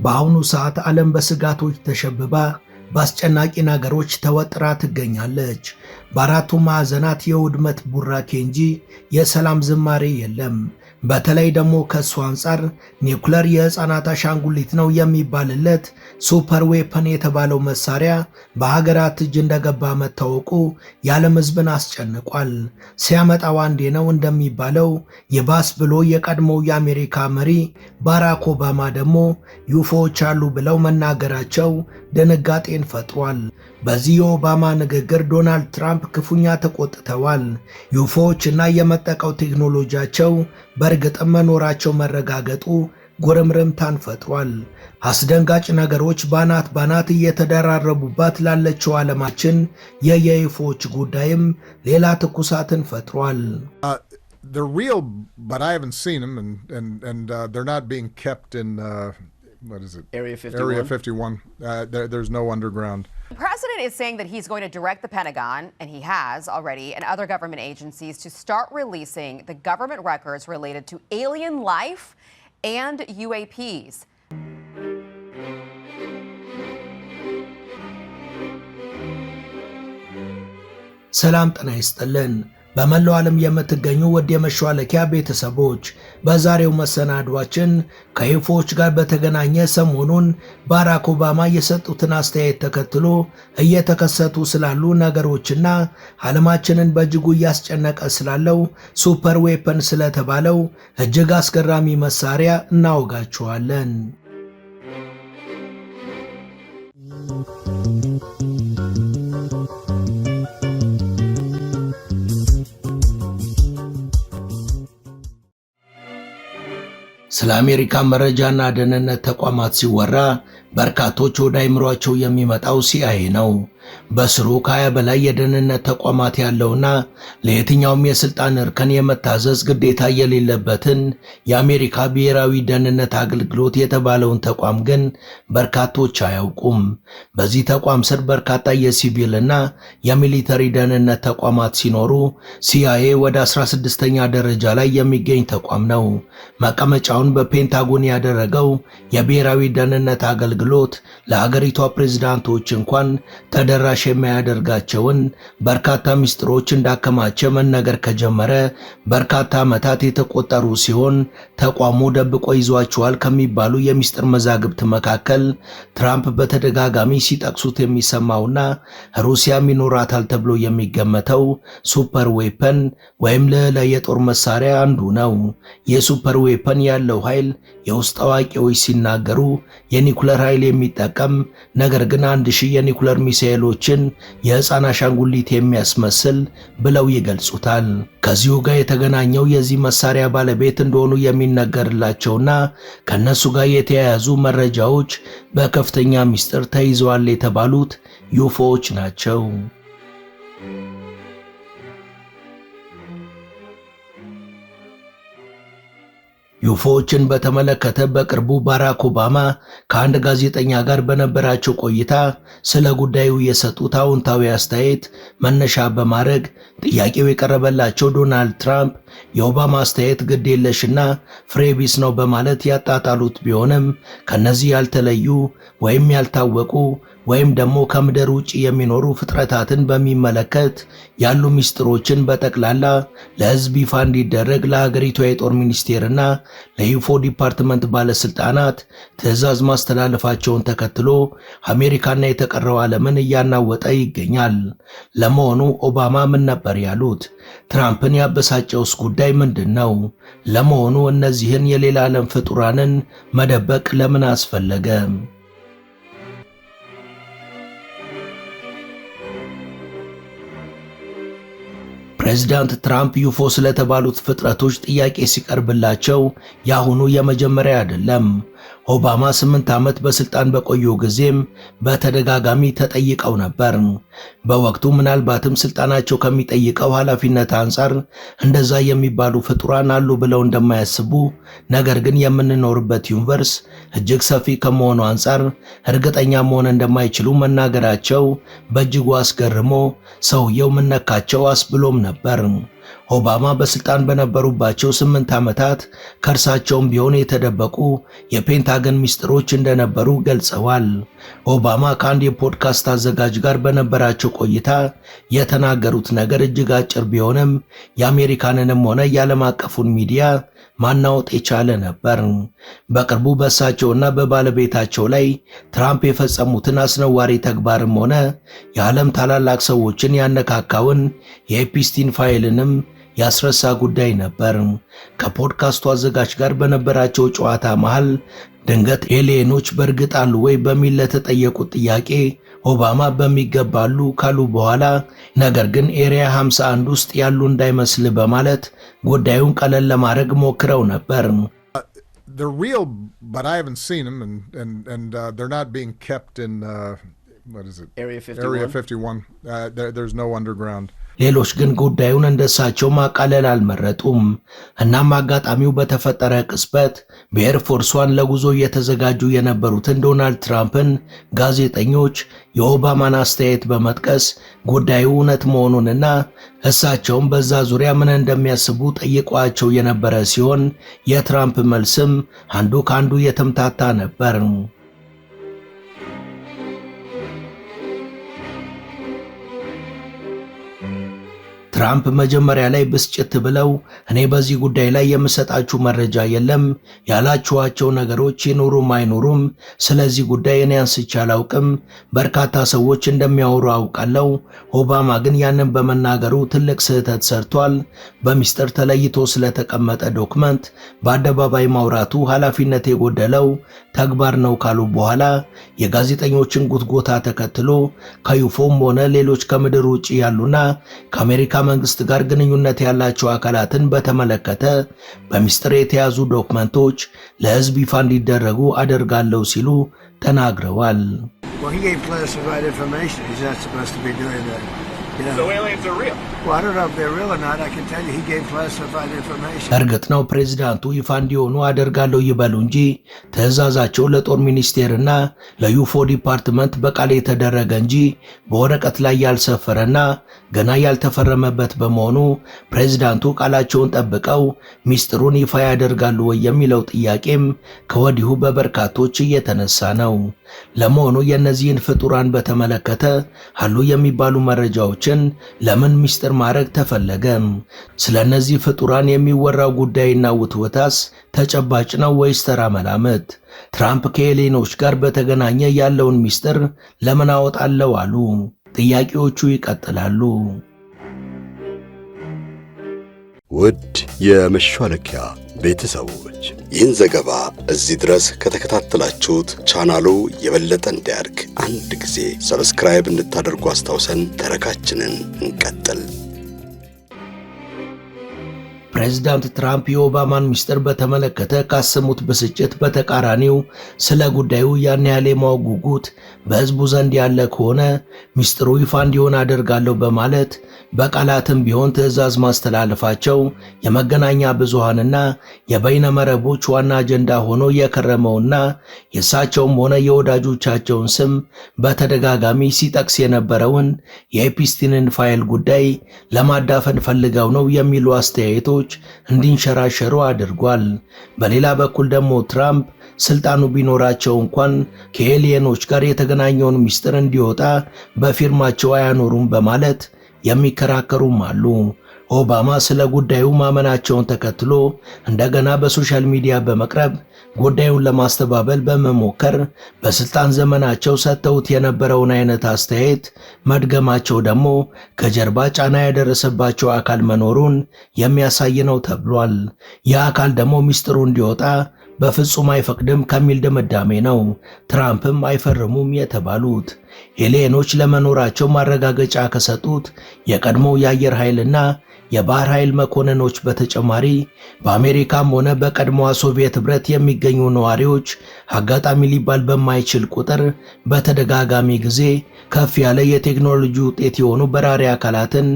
በአሁኑ ሰዓት ዓለም በስጋቶች ተሸብባ በአስጨናቂ ነገሮች ተወጥራ ትገኛለች። በአራቱ ማዕዘናት የውድመት ቡራኬ እንጂ የሰላም ዝማሬ የለም። በተለይ ደግሞ ከሱ አንጻር ኒውክለር የህፃናት አሻንጉሊት ነው የሚባልለት ሱፐር ዌፐን የተባለው መሳሪያ በሀገራት እጅ እንደገባ መታወቁ የዓለም ህዝብን አስጨንቋል። ሲያመጣው አንዴ ነው እንደሚባለው የባስ ብሎ የቀድሞው የአሜሪካ መሪ ባራክ ኦባማ ደግሞ ዩፎዎች አሉ ብለው መናገራቸው ድንጋጤን ፈጥሯል። በዚህ የኦባማ ንግግር ዶናልድ ትራምፕ ክፉኛ ተቆጥተዋል። ዩፎዎች እና የመጠቀው ቴክኖሎጂያቸው በእርግጥም መኖራቸው መረጋገጡ ጉርምርምታን ፈጥሯል። አስደንጋጭ ነገሮች ባናት እየተደራረቡባት ላለችው ዓለማችን የዩፎዎች ጉዳይም ሌላ ትኩሳትን ፈጥሯል። They're real, but I haven't seen them, and they're not being kept in what is it? Area 51. Area 51. There's no underground. The president is saying that he's going to direct the Pentagon, and he has already, and other government agencies to start releasing the government records related to alien life and UAPs. ሰላም ጤና ይስጥልን። በመላው ዓለም የምትገኙ ወድ የመሿለኪያ ቤተሰቦች በዛሬው መሰናዷችን ከዩፎዎች ጋር በተገናኘ ሰሞኑን ባራክ ኦባማ የሰጡትን አስተያየት ተከትሎ እየተከሰቱ ስላሉ ነገሮችና ዓለማችንን በእጅጉ እያስጨነቀ ስላለው ሱፐር ዌፐን ስለተባለው እጅግ አስገራሚ መሳሪያ እናወጋችኋለን። ስለ አሜሪካ መረጃና ደህንነት ተቋማት ሲወራ በርካቶች ወደ አይምሯቸው የሚመጣው ሲአይኤ ነው። በስሩ ከ20 በላይ የደህንነት ተቋማት ያለውና ለየትኛውም የስልጣን እርከን የመታዘዝ ግዴታ የሌለበትን የአሜሪካ ብሔራዊ ደህንነት አገልግሎት የተባለውን ተቋም ግን በርካቶች አያውቁም። በዚህ ተቋም ስር በርካታ የሲቪልና የሚሊተሪ ደህንነት ተቋማት ሲኖሩ ሲአይኤ ወደ 16ኛ ደረጃ ላይ የሚገኝ ተቋም ነው። መቀመጫውን በፔንታጎን ያደረገው የብሔራዊ ደህንነት አገልግሎት ለሀገሪቷ ፕሬዝዳንቶች እንኳን ተደራሽ የማያደርጋቸውን በርካታ ሚስጥሮች እንዳከማቸ መነገር ከጀመረ በርካታ ዓመታት የተቆጠሩ ሲሆን ተቋሙ ደብቆ ይዟቸዋል ከሚባሉ የሚስጥር መዛግብት መካከል ትራምፕ በተደጋጋሚ ሲጠቅሱት የሚሰማውና ሩሲያም ይኖራታል ተብሎ የሚገመተው ሱፐር ዌፐን ወይም ልዕለ የጦር መሳሪያ አንዱ ነው። የሱፐር ዌፐን ያለው ኃይል የውስጥ አዋቂዎች ሲናገሩ የኒኩለር ኃይል የሚጠቀም ነገር ግን 1000 የኒኩለር ሚሳኤሎችን የህፃን አሻንጉሊት የሚያስመስል ብለው ይገልጹታል። ከዚሁ ጋር የተገናኘው የዚህ መሳሪያ ባለቤት እንደሆኑ የሚነገርላቸውና ከነሱ ጋር የተያያዙ መረጃዎች በከፍተኛ ሚስጥር ተይዘዋል የተባሉት ዩፎዎች ናቸው። ዩፎዎችን በተመለከተ በቅርቡ ባራክ ኦባማ ከአንድ ጋዜጠኛ ጋር በነበራቸው ቆይታ ስለ ጉዳዩ የሰጡት አዎንታዊ አስተያየት መነሻ በማድረግ ጥያቄው የቀረበላቸው ዶናልድ ትራምፕ የኦባማ አስተያየት ግዴለሽና ፍሬቢስ ነው በማለት ያጣጣሉት ቢሆንም ከነዚህ ያልተለዩ ወይም ያልታወቁ ወይም ደግሞ ከምድር ውጭ የሚኖሩ ፍጥረታትን በሚመለከት ያሉ ሚስጥሮችን በጠቅላላ ለህዝብ ይፋ እንዲደረግ ለሀገሪቷ የጦር ሚኒስቴርና ለዩፎ ዲፓርትመንት ባለስልጣናት ትዕዛዝ ማስተላለፋቸውን ተከትሎ አሜሪካና የተቀረው ዓለምን እያናወጠ ይገኛል። ለመሆኑ ኦባማ ምን ነበር ያሉት? ትራምፕን ያበሳጨውስ ጉዳይ ምንድነው? ለመሆኑ እነዚህን የሌላ ዓለም ፍጡራንን መደበቅ ለምን አስፈለገ? ፕሬዝዳንት ትራምፕ ዩፎ ስለተባሉት ፍጥረቶች ጥያቄ ሲቀርብላቸው ያሁኑ የመጀመሪያ አይደለም። ኦባማ 8 ዓመት በስልጣን በቆዩ ጊዜም በተደጋጋሚ ተጠይቀው ነበር። በወቅቱ ምናልባትም ስልጣናቸው ከሚጠይቀው ኃላፊነት አንጻር እንደዛ የሚባሉ ፍጡራን አሉ ብለው እንደማያስቡ፣ ነገር ግን የምንኖርበት ዩኒቨርስ እጅግ ሰፊ ከመሆኑ አንጻር እርግጠኛ መሆን እንደማይችሉ መናገራቸው በእጅጉ አስገርሞ ሰውየው ምነካቸው አስብሎም ነበር። ኦባማ በስልጣን በነበሩባቸው 8 ዓመታት ከእርሳቸውም ቢሆን የተደበቁ የፔንታገን ሚስጥሮች እንደነበሩ ገልጸዋል። ኦባማ ከአንድ የፖድካስት አዘጋጅ ጋር በነበራቸው ቆይታ የተናገሩት ነገር እጅግ አጭር ቢሆንም የአሜሪካንንም ሆነ የዓለም አቀፉን ሚዲያ ማናወጥ የቻለ ነበር። በቅርቡ በእሳቸውና በባለቤታቸው ላይ ትራምፕ የፈጸሙትን አስነዋሪ ተግባርም ሆነ የዓለም ታላላቅ ሰዎችን ያነካካውን የኤፕስቲን ፋይልንም ያስረሳ ጉዳይ ነበር። ከፖድካስቱ አዘጋጅ ጋር በነበራቸው ጨዋታ መሃል ድንገት ኤሊየኖች በእርግጥ አሉ ወይ በሚል ለተጠየቁት ጥያቄ ኦባማ በሚገባሉ ካሉ በኋላ ነገር ግን ኤሪያ 51 ውስጥ ያሉ እንዳይመስል በማለት ጉዳዩን ቀለል ለማድረግ ሞክረው ነበር። They're real, but I haven't seen them, and they're not being kept in what is it? Area 51. There's no underground. ሌሎች ግን ጉዳዩን እንደሳቸው ማቃለል አልመረጡም። እናም አጋጣሚው በተፈጠረ ቅጽበት በኤር ፎርስ ዋን ለጉዞ እየተዘጋጁ የነበሩትን ዶናልድ ትራምፕን ጋዜጠኞች የኦባማን አስተያየት በመጥቀስ ጉዳዩ እውነት መሆኑንና እሳቸውም በዛ ዙሪያ ምን እንደሚያስቡ ጠይቋቸው የነበረ ሲሆን የትራምፕ መልስም አንዱ ከአንዱ የተምታታ ነበር። ትራምፕ መጀመሪያ ላይ ብስጭት ብለው እኔ በዚህ ጉዳይ ላይ የምሰጣችሁ መረጃ የለም፣ ያላችኋቸው ነገሮች ይኑሩም አይኑሩም ስለዚህ ጉዳይ እኔ አንስቼ አላውቅም፣ በርካታ ሰዎች እንደሚያወሩ አውቃለሁ። ኦባማ ግን ያንን በመናገሩ ትልቅ ስህተት ሰርቷል። በሚስጥር ተለይቶ ስለተቀመጠ ዶክመንት በአደባባይ ማውራቱ ኃላፊነት የጎደለው ተግባር ነው ካሉ በኋላ የጋዜጠኞችን ጉትጎታ ተከትሎ ከዩፎም ሆነ ሌሎች ከምድር ውጪ ያሉና ከአሜሪካ መንግስት ጋር ግንኙነት ያላቸው አካላትን በተመለከተ በሚስጥር የተያዙ ዶክመንቶች ለህዝብ ይፋ እንዲደረጉ አደርጋለሁ ሲሉ ተናግረዋል። So aliens are real. Well, I don't know if they're real or not. I can tell you he gave classified information. እርግጥ ነው ፕሬዝዳንቱ ይፋ እንዲሆኑ አደርጋለሁ ይበሉ እንጂ ትዕዛዛቸው ለጦር ሚኒስቴርና ለዩፎ ዲፓርትመንት በቃል የተደረገ እንጂ በወረቀት ላይ ያልሰፈረና ገና ያልተፈረመበት በመሆኑ ፕሬዝዳንቱ ቃላቸውን ጠብቀው ሚስጥሩን ይፋ ያደርጋሉ ወይ የሚለው ጥያቄም ከወዲሁ በበርካቶች እየተነሳ ነው። ለመሆኑ የእነዚህን ፍጡራን በተመለከተ አሉ የሚባሉ መረጃዎችን ለምን ሚስጥር ማድረግ ተፈለገ? ስለ እነዚህ ፍጡራን የሚወራው ጉዳይና ውትወታስ ተጨባጭ ነው ወይስ ተራ መላምት? ትራምፕ ከኤሊየኖች ጋር በተገናኘ ያለውን ሚስጥር ለምን አወጣለው አሉ? ጥያቄዎቹ ይቀጥላሉ። ውድ የመሿለኪያ ቤተሰቦች ይህን ዘገባ እዚህ ድረስ ከተከታተላችሁት ቻናሉ የበለጠ እንዲያድግ አንድ ጊዜ ሰብስክራይብ እንድታደርጉ አስታውሰን ተረካችንን እንቀጥል። ፕሬዝዳንት ትራምፕ የኦባማን ሚስጥር በተመለከተ ካሰሙት ብስጭት በተቃራኒው ስለ ጉዳዩ ያን ያህል የማወቅ ጉጉት በሕዝቡ ዘንድ ያለ ከሆነ ሚስጥሩ ይፋ እንዲሆን አደርጋለሁ በማለት በቃላትም ቢሆን ትዕዛዝ ማስተላለፋቸው የመገናኛ ብዙሃንና የበይነ መረቦች ዋና አጀንዳ ሆኖ የከረመውና የእሳቸውም ሆነ የወዳጆቻቸውን ስም በተደጋጋሚ ሲጠቅስ የነበረውን የኤፕስቲንን ፋይል ጉዳይ ለማዳፈን ፈልገው ነው የሚሉ አስተያየቶች እንዲንሸራሸሩ አድርጓል። በሌላ በኩል ደግሞ ትራምፕ ስልጣኑ ቢኖራቸው እንኳን ከኤሊየኖች ጋር የተገናኘውን ሚስጥር እንዲወጣ በፊርማቸው አያኖሩም በማለት የሚከራከሩም አሉ። ኦባማ ስለ ጉዳዩ ማመናቸውን ተከትሎ እንደገና በሶሻል ሚዲያ በመቅረብ ጉዳዩን ለማስተባበል በመሞከር በስልጣን ዘመናቸው ሰጥተውት የነበረውን አይነት አስተያየት መድገማቸው ደግሞ ከጀርባ ጫና ያደረሰባቸው አካል መኖሩን የሚያሳይ ነው ተብሏል። ያ አካል ደግሞ ሚስጥሩ እንዲወጣ በፍጹም አይፈቅድም ከሚል ድምዳሜ ነው ትራምፕም አይፈርሙም የተባሉት። ኤሊየኖች ለመኖራቸው ማረጋገጫ ከሰጡት የቀድሞ የአየር ኃይልና የባህር ኃይል መኮንኖች በተጨማሪ በአሜሪካም ሆነ በቀድሞዋ ሶቪየት ኅብረት የሚገኙ ነዋሪዎች አጋጣሚ ሊባል በማይችል ቁጥር በተደጋጋሚ ጊዜ ከፍ ያለ የቴክኖሎጂ ውጤት የሆኑ በራሪ አካላትን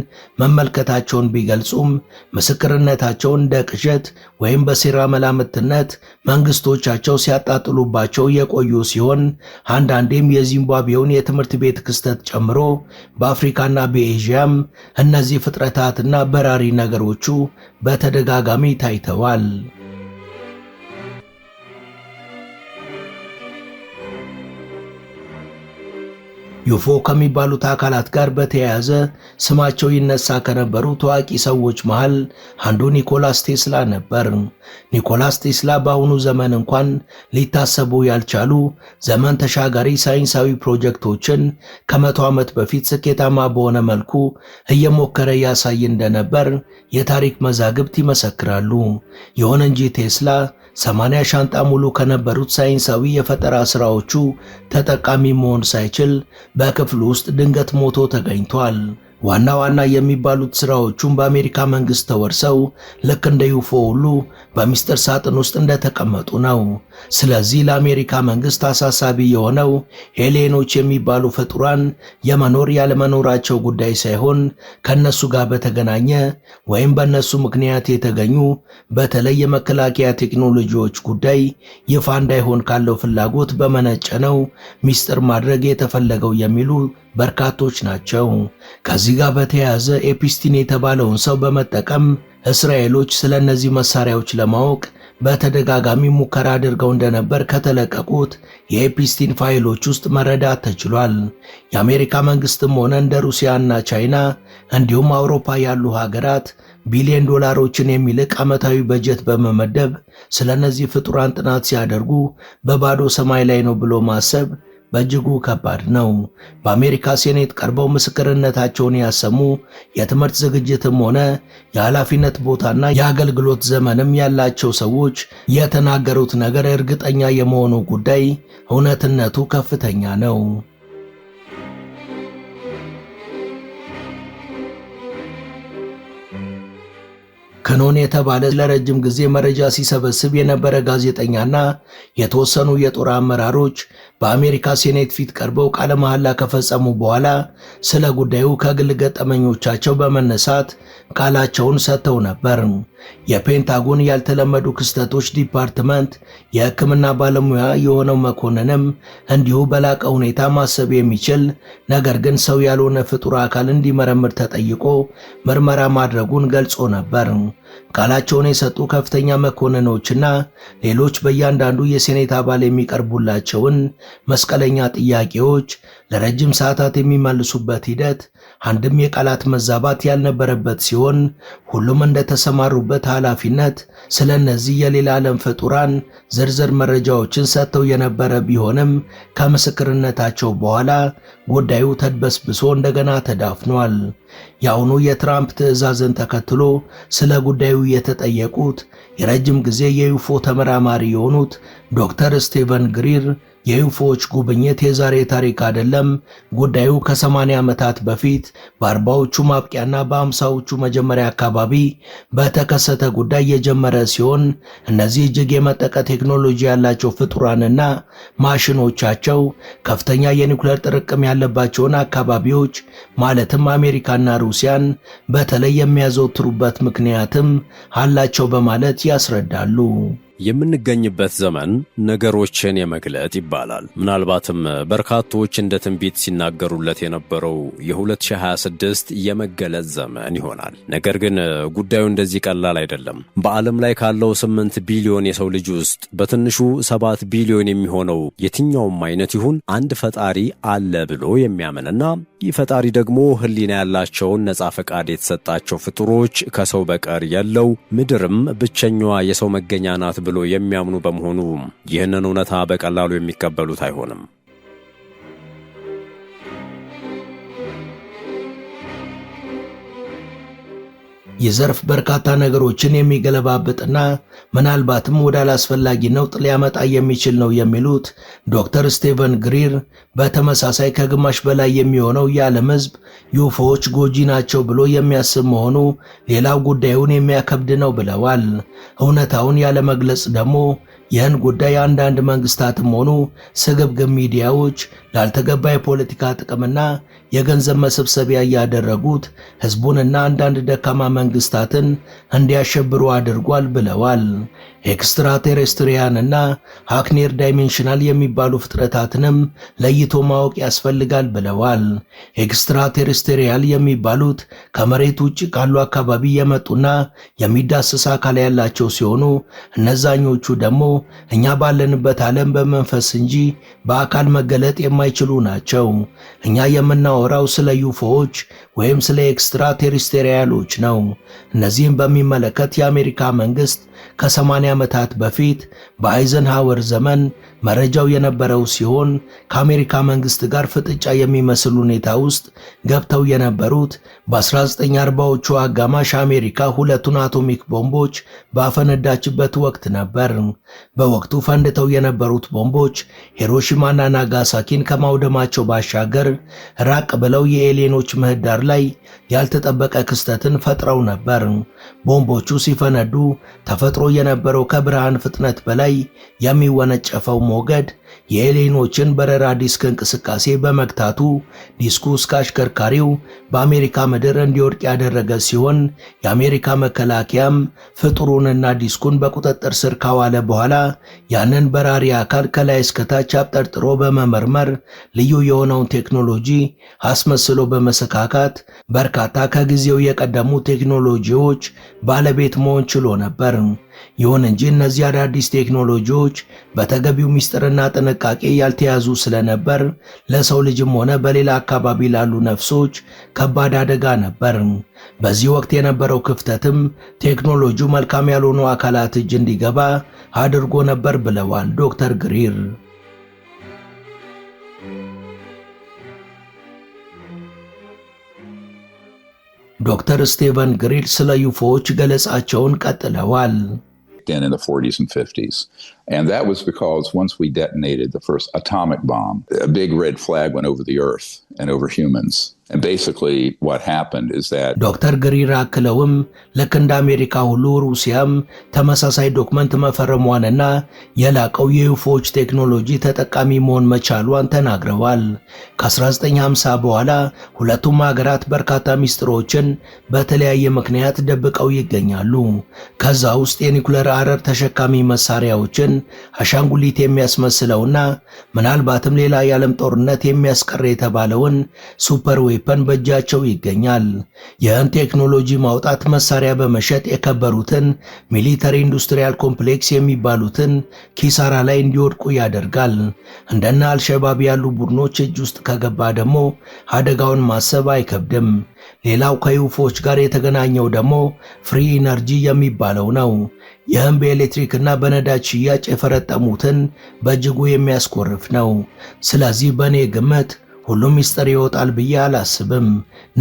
መመልከታቸውን ቢገልጹም ምስክርነታቸውን እንደ ቅዠት ወይም በሴራ መላምትነት መንግስቶቻቸው ሲያጣጥሉባቸው የቆዩ ሲሆን አንዳንዴም የዚምባብዌውን የትምህርት ቤት ክስተት ጨምሮ በአፍሪካና በኤዥያም እነዚህ ፍጥረታትና አስፈራሪ ነገሮቹ በተደጋጋሚ ታይተዋል። ዩፎ ከሚባሉት አካላት ጋር በተያያዘ ስማቸው ይነሳ ከነበሩ ታዋቂ ሰዎች መሃል አንዱ ኒኮላስ ቴስላ ነበር። ኒኮላስ ቴስላ በአሁኑ ዘመን እንኳን ሊታሰቡ ያልቻሉ ዘመን ተሻጋሪ ሳይንሳዊ ፕሮጀክቶችን ከ100 ዓመት በፊት ስኬታማ በሆነ መልኩ እየሞከረ ያሳይ እንደነበር የታሪክ መዛግብት ይመሰክራሉ። ይሁን እንጂ ቴስላ 80 ሻንጣ ሙሉ ከነበሩት ሳይንሳዊ የፈጠራ ስራዎቹ ተጠቃሚ መሆን ሳይችል በክፍሉ ውስጥ ድንገት ሞቶ ተገኝቷል። ዋና ዋና የሚባሉት ስራዎቹም በአሜሪካ መንግስት ተወርሰው ልክ እንደ ዩፎ ሁሉ በሚስጥር ሳጥን ውስጥ እንደተቀመጡ ነው። ስለዚህ ለአሜሪካ መንግስት አሳሳቢ የሆነው ኤሊየኖች የሚባሉ ፍጡራን የመኖር ያለመኖራቸው ጉዳይ ሳይሆን ከነሱ ጋር በተገናኘ ወይም በነሱ ምክንያት የተገኙ በተለይ የመከላከያ ቴክኖሎጂዎች ጉዳይ ይፋ እንዳይሆን ካለው ፍላጎት በመነጨ ነው ሚስጥር ማድረግ የተፈለገው የሚሉ በርካቶች ናቸው። ከዚህ ጋር በተያያዘ ኤፕስቲን የተባለውን ሰው በመጠቀም እስራኤሎች ስለነዚህ መሳሪያዎች ለማወቅ በተደጋጋሚ ሙከራ አድርገው እንደነበር ከተለቀቁት የኤፕስቲን ፋይሎች ውስጥ መረዳት ተችሏል። የአሜሪካ መንግስትም ሆነ እንደ ሩሲያና ቻይና እንዲሁም አውሮፓ ያሉ ሀገራት ቢሊዮን ዶላሮችን የሚልቅ ዓመታዊ በጀት በመመደብ ስለነዚህ ፍጡራን ጥናት ሲያደርጉ በባዶ ሰማይ ላይ ነው ብሎ ማሰብ በእጅጉ ከባድ ነው። በአሜሪካ ሴኔት ቀርበው ምስክርነታቸውን ያሰሙ የትምህርት ዝግጅትም ሆነ የኃላፊነት ቦታና የአገልግሎት ዘመንም ያላቸው ሰዎች የተናገሩት ነገር እርግጠኛ የመሆኑ ጉዳይ እውነትነቱ ከፍተኛ ነው። ከኖን የተባለ ለረጅም ጊዜ መረጃ ሲሰበስብ የነበረ ጋዜጠኛና የተወሰኑ የጦር አመራሮች በአሜሪካ ሴኔት ፊት ቀርበው ቃለ መሐላ ከፈጸሙ በኋላ ስለ ጉዳዩ ከግል ገጠመኞቻቸው በመነሳት ቃላቸውን ሰጥተው ነበር። የፔንታጎን ያልተለመዱ ክስተቶች ዲፓርትመንት የሕክምና ባለሙያ የሆነው መኮንንም እንዲሁ በላቀ ሁኔታ ማሰብ የሚችል ነገር ግን ሰው ያልሆነ ፍጡር አካል እንዲመረምር ተጠይቆ ምርመራ ማድረጉን ገልጾ ነበር። ቃላቸውን የሰጡ ከፍተኛ መኮንኖችና ሌሎች በእያንዳንዱ የሴኔት አባል የሚቀርቡላቸውን መስቀለኛ ጥያቄዎች ለረጅም ሰዓታት የሚመልሱበት ሂደት አንድም የቃላት መዛባት ያልነበረበት ሲሆን ሁሉም እንደተሰማሩበት ኃላፊነት ስለነዚህ የሌላ ዓለም ፍጡራን ዝርዝር መረጃዎችን ሰጥተው የነበረ ቢሆንም ከምስክርነታቸው በኋላ ጉዳዩ ተድበስብሶ እንደገና ተዳፍኗል። የአሁኑ የትራምፕ ትዕዛዝን ተከትሎ ስለ ጉዳዩ የተጠየቁት የረጅም ጊዜ የዩፎ ተመራማሪ የሆኑት ዶክተር ስቴቨን ግሪር የዩፎዎች ጉብኝት የዛሬ ታሪክ አይደለም፣ ጉዳዩ ከ80 ዓመታት በፊት በ40ዎቹ ማብቂያና በ50ዎቹ መጀመሪያ አካባቢ በተከሰተ ጉዳይ የጀመረ ሲሆን እነዚህ እጅግ የመጠቀ ቴክኖሎጂ ያላቸው ፍጡራንና ማሽኖቻቸው ከፍተኛ የኒውክሌር ጥርቅም ያለባቸውን አካባቢዎች ማለትም አሜሪካና ሩሲያን በተለይ የሚያዘወትሩበት ምክንያትም አላቸው በማለት ያስረዳሉ። የምንገኝበት ዘመን ነገሮችን የመግለጥ ይባላል። ምናልባትም በርካቶች እንደ ትንቢት ሲናገሩለት የነበረው የ2026 የመገለጥ ዘመን ይሆናል። ነገር ግን ጉዳዩ እንደዚህ ቀላል አይደለም። በዓለም ላይ ካለው 8 ቢሊዮን የሰው ልጅ ውስጥ በትንሹ 7 ቢሊዮን የሚሆነው የትኛውም አይነት ይሁን አንድ ፈጣሪ አለ ብሎ የሚያምንና ይህ ፈጣሪ ደግሞ ሕሊና ያላቸውን ነጻ ፈቃድ የተሰጣቸው ፍጡሮች ከሰው በቀር የለው ምድርም ብቸኛዋ የሰው መገኛ ናት ብሎ የሚያምኑ በመሆኑ ይህንን እውነታ በቀላሉ የሚቀበሉት አይሆንም። ይህ ዘርፍ በርካታ ነገሮችን የሚገለባብጥና ምናልባትም ወደ አላስፈላጊ ነውጥ ሊያመጣ የሚችል ነው የሚሉት ዶክተር ስቴቨን ግሪር በተመሳሳይ ከግማሽ በላይ የሚሆነው የዓለም ሕዝብ ዩፎዎች ጎጂ ናቸው ብሎ የሚያስብ መሆኑ ሌላው ጉዳዩን የሚያከብድ ነው ብለዋል። እውነታውን ያለመግለጽ ደግሞ ይህን ጉዳይ አንዳንድ መንግስታትም ሆኑ ስግብግብ ሚዲያዎች ላልተገባ የፖለቲካ ጥቅምና የገንዘብ መሰብሰቢያ ያደረጉት ህዝቡንና አንዳንድ ደካማ መንግስታትን እንዲያሸብሩ አድርጓል ብለዋል። ኤክስትራቴሬስትሪያንና ሃክኔር ዳይሜንሽናል የሚባሉ ፍጥረታትንም ለይቶ ማወቅ ያስፈልጋል ብለዋል። ኤክስትራቴሬስትሪያል የሚባሉት ከመሬት ውጭ ካሉ አካባቢ የመጡና የሚዳስስ አካል ያላቸው ሲሆኑ እነዛኞቹ ደግሞ እኛ ባለንበት ዓለም በመንፈስ እንጂ በአካል መገለጥ የማይችሉ ናቸው። እኛ የምናወራው ስለ ዩፎዎች ወይም ስለ ኤክስትራቴሬስትሪያሎች ነው። እነዚህም በሚመለከት የአሜሪካ መንግስት ከ80 ዓመታት በፊት በአይዘንሃወር ዘመን መረጃው የነበረው ሲሆን ከአሜሪካ መንግስት ጋር ፍጥጫ የሚመስል ሁኔታ ውስጥ ገብተው የነበሩት በ1940ዎቹ አጋማሽ አሜሪካ ሁለቱን አቶሚክ ቦምቦች ባፈነዳችበት ወቅት ነበር። በወቅቱ ፈንድተው የነበሩት ቦምቦች ሂሮሺማና ናጋሳኪን ከማውደማቸው ባሻገር ራቅ ብለው የኤሊየኖች ምህዳር ላይ ያልተጠበቀ ክስተትን ፈጥረው ነበር። ቦምቦቹ ሲፈነዱ ተፈጥሮ የነበረው ከብርሃን ፍጥነት በላይ የሚወነጨፈው ሞገድ የኤሊየኖችን በረራ ዲስክ እንቅስቃሴ በመግታቱ ዲስኩ እስከ አሽከርካሪው በአሜሪካ ምድር እንዲወድቅ ያደረገ ሲሆን የአሜሪካ መከላከያም ፍጡሩንና ዲስኩን በቁጥጥር ስር ካዋለ በኋላ ያንን በራሪ አካል ከላይ እስከታች አብጠርጥሮ በመመርመር ልዩ የሆነውን ቴክኖሎጂ አስመስሎ በመሰካካት በርካታ ከጊዜው የቀደሙ ቴክኖሎጂዎች ባለቤት መሆን ችሎ ነበር። ይሁን እንጂ እነዚህ አዳዲስ ቴክኖሎጂዎች በተገቢው ምስጢርና ጥንቃቄ ያልተያዙ ስለነበር ለሰው ልጅም ሆነ በሌላ አካባቢ ላሉ ነፍሶች ከባድ አደጋ ነበር። በዚህ ወቅት የነበረው ክፍተትም ቴክኖሎጂው መልካም ያልሆኑ አካላት እጅ እንዲገባ አድርጎ ነበር ብለዋል ዶክተር ግሪር። ዶክተር ስቴቨን ግሪር ስለ ዩፎዎች ገለጻቸውን ቀጥለዋል። in the 40s and 50s. And that was because once we detonated the first atomic bomb, a big red flag went over the earth and over humans. And basically what happened is that ዶክተር ግሪር አክለውም ልክ እንደ አሜሪካ ሁሉ ሩሲያም ተመሳሳይ ዶክመንት መፈረሟንና የላቀው የዩፎዎች ቴክኖሎጂ ተጠቃሚ መሆን መቻሏን ተናግረዋል። ከ1950 በኋላ ሁለቱም ሀገራት በርካታ ሚስጥሮችን በተለያየ ምክንያት ደብቀው ይገኛሉ። ከዛ ውስጥ የኒኩለር አረር ተሸካሚ መሳሪያዎችን አሻንጉሊት የሚያስመስለውና ምናልባትም ሌላ የዓለም ጦርነት የሚያስቀር የተባለውን ሱፐር ዌፐን በእጃቸው ይገኛል። ይህን ቴክኖሎጂ ማውጣት መሳሪያ በመሸጥ የከበሩትን ሚሊተሪ ኢንዱስትሪያል ኮምፕሌክስ የሚባሉትን ኪሳራ ላይ እንዲወድቁ ያደርጋል። እንደና አልሸባብ ያሉ ቡድኖች እጅ ውስጥ ከገባ ደግሞ አደጋውን ማሰብ አይከብድም። ሌላው ከዩፎዎች ጋር የተገናኘው ደግሞ ፍሪ ኢነርጂ የሚባለው ነው። ይህም በኤሌክትሪክና በነዳጅ ሽያጭ የፈረጠሙትን በእጅጉ የሚያስኮርፍ ነው። ስለዚህ በእኔ ግምት ሁሉም ሚስጥር ይወጣል ብዬ አላስብም።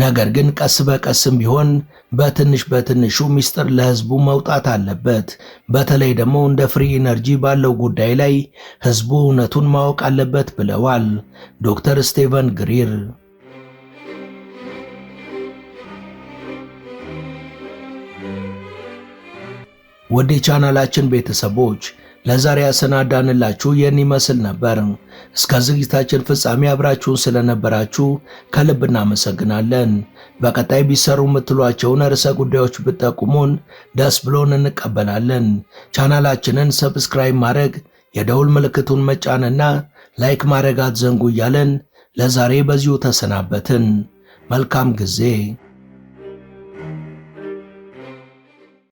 ነገር ግን ቀስ በቀስም ቢሆን በትንሽ በትንሹ ሚስጥር ለህዝቡ መውጣት አለበት። በተለይ ደግሞ እንደ ፍሪ ኢነርጂ ባለው ጉዳይ ላይ ህዝቡ እውነቱን ማወቅ አለበት ብለዋል ዶክተር ስቴቨን ግሪር። ወደ ቻናላችን ቤተሰቦች ለዛሬ ያሰናዳንላችሁ ይህን ይመስል ነበር። እስከ ዝግጅታችን ፍጻሜ አብራችሁን ስለነበራችሁ ከልብ እናመሰግናለን። በቀጣይ ቢሰሩ የምትሏቸውን ርዕሰ ጉዳዮች ብትጠቁሙን ደስ ብሎን እንቀበላለን። ቻናላችንን ሰብስክራይብ ማድረግ፣ የደውል ምልክቱን መጫንና ላይክ ማድረግ አትዘንጉ እያለን ለዛሬ በዚሁ ተሰናበትን። መልካም ጊዜ።